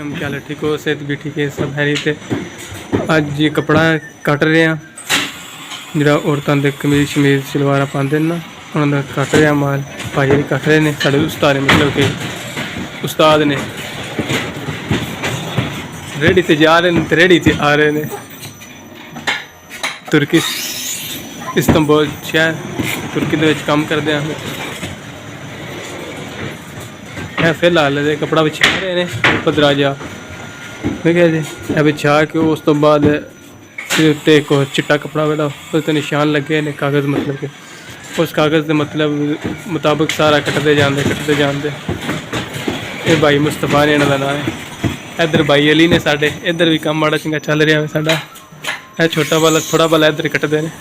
वालेकुम, क्या हाल है? ठीक हो? सेहत भी ठीक है, सब हैरियत है। अज ये कपड़ा कट रहे हैं जो औरतों के कमीज शमीज सलवार पाते हैं ना, उन्होंने कट रहे हैं माल। भाई कट रहे हैं साढ़े उस्ताद ने, मतलब कि उस्ताद ने रेडी ते जा रहे हैं तो रेडी ते आ रहे हैं। तुर्की इस्तांबुल शहर तुर्की के काम करते हैं। मैं फिलहाल कपड़ा बिछा रहे हैं पदरा जा, मैं क्या जी ये बिछा के उस तो बाद उत्ते एक चिट्टा कपड़ा बेटा उस निशान लगे ने कागज़, मतलब कि उस कागज़ के मतलब मुताबिक सारा कटते जाते। ये भाई मुस्तफा ने इन्हों का नाम है। इधर भाई अली ने साढ़े इधर भी काम माड़ा चंगा चल रहा है साडा। छोटा वाला थोड़ा वाला इधर कटते हैं।